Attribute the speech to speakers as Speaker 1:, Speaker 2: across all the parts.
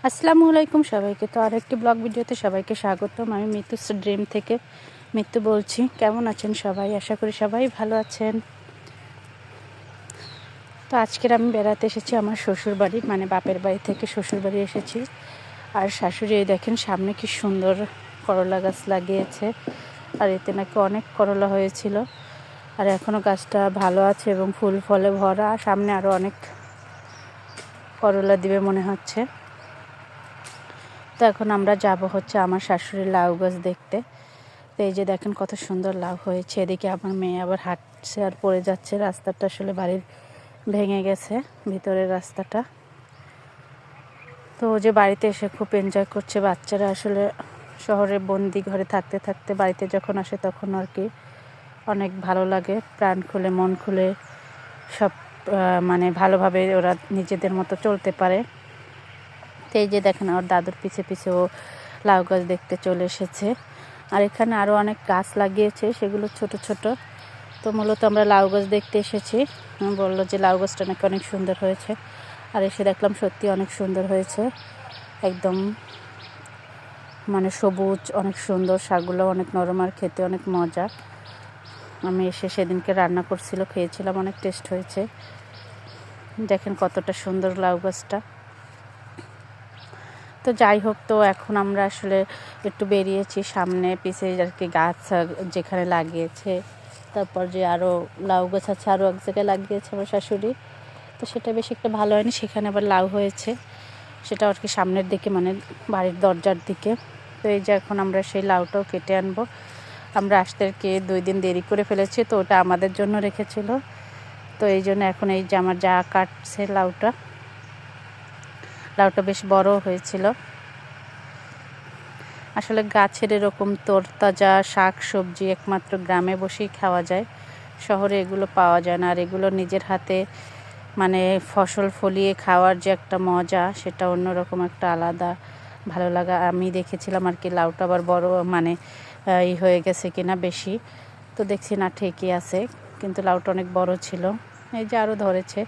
Speaker 1: আসসালামু আলাইকুম সবাইকে। তো আরেকটি ব্লগ ভিডিওতে সবাইকে স্বাগতম। আমি মিতুস ড্রিম থেকে মিতু বলছি। কেমন আছেন সবাই? আশা করি সবাই ভালো আছেন। তো আজকের আমি বেড়াতে এসেছি আমার শ্বশুর বাড়ি, মানে বাপের বাড়ি থেকে শ্বশুর বাড়ি এসেছি। আর শাশুড়ি এই দেখেন সামনে কি সুন্দর করলা গাছ লাগিয়েছে, আর এতে নাকি অনেক করলা হয়েছিল, আর এখনও গাছটা ভালো আছে এবং ফুল ফলে ভরা। সামনে আরও অনেক করলা দিবে মনে হচ্ছে। তো এখন আমরা যাব হচ্ছে আমার শাশুড়ির লাউ গাছ দেখতে। তো এই যে দেখেন কত সুন্দর লাউ হয়েছে। এদিকে আমার মেয়ে আবার হাঁটছে আর পড়ে যাচ্ছে। রাস্তাটা আসলে বাড়ির ভেঙে গেছে, ভিতরের রাস্তাটা। তো ও যে বাড়িতে এসে খুব এনজয় করছে। বাচ্চারা আসলে শহরে বন্দি ঘরে থাকতে থাকতে বাড়িতে যখন আসে তখন আর কি অনেক ভালো লাগে, প্রাণ খুলে মন খুলে সব মানে ভালোভাবে ওরা নিজেদের মতো চলতে পারে। তো এই যে দেখেন ওর দাদুর পিছে পিছে ও লাউ গাছ দেখতে চলে এসেছে। আর এখানে আরও অনেক গাছ লাগিয়েছে, সেগুলো ছোট ছোট। তো মূলত আমরা লাউ গাছ দেখতে এসেছি। বললো যে লাউ গাছটা নাকি অনেক সুন্দর হয়েছে, আর এসে দেখলাম সত্যি অনেক সুন্দর হয়েছে, একদম মানে সবুজ, অনেক সুন্দর। শাকগুলো অনেক নরম আর খেতে অনেক মজা। আমি এসে সেদিনকে রান্না করছিল, খেয়েছিলাম, অনেক টেস্ট হয়েছে। দেখেন কতটা সুন্দর লাউ গাছটা। তো যাই হোক, তো এখন আমরা আসলে একটু বেরিয়েছি সামনে পিছে আর কি গাছ যেখানে লাগিয়েছে, তারপর যে আরও লাউ গাছ আছে আরও এক জায়গায় লাগিয়েছে আমার শাশুড়ি। তো সেটা বেশি একটা ভালো হয়নি, সেখানে আবার লাউ হয়েছে, সেটা আর কি সামনের দিকে, মানে বাড়ির দরজার দিকে। তো এই যে এখন আমরা সেই লাউটাও কেটে আনবো। আমরা আসতে আর কি 2 দিন দেরি করে ফেলেছি, তো ওটা আমাদের জন্য রেখেছিল। তো এই জন্য এখন এই যে আমার যা কাটছে লাউটা বেশ বড় হয়েছিল। আসলে গাছের এরকম তরতাজা শাক সবজি একমাত্র গ্রামে বসেই খাওয়া যায়, শহরে এগুলো পাওয়া যায় না। আর এগুলো নিজের হাতে মানে ফসল ফলিয়ে খাওয়ার যে একটা মজা, সেটা অন্যরকম একটা আলাদা ভালো লাগা। আমি দেখেছিলাম আর কি লাউটা আবার বড় মানে হয়ে গেছে কিনা বেশি, তো দেখছি না ঠিকই আছে, কিন্তু লাউটা অনেক বড় ছিল। এই যে আরও ধরেছে।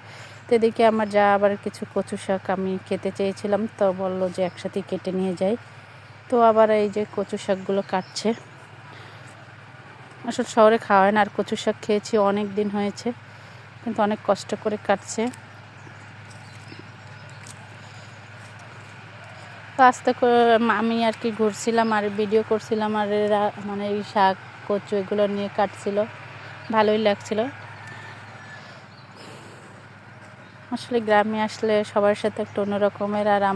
Speaker 1: তো এদিকে আমার যা আবার কিছু কচু শাক আমি খেতে চেয়েছিলাম, তো বললো যে একসাথেই কেটে নিয়ে যাই। তো আবার এই যে কচু শাকগুলো কাটছে। আসলে শহরে খাওয়া হয় না, আর কচু শাক খেয়েছি অনেক দিন হয়েছে, কিন্তু অনেক কষ্ট করে কাটছে। তো আস্তে করে আমি আর কি ঘুরছিলাম আর ভিডিও করছিলাম, আর এরা মানে এই শাক কচু এগুলো নিয়ে কাটছিল, ভালোই লাগছিল। আসলে গ্রামে আসলে সবার সাথে একটা অন্য রকমের। আর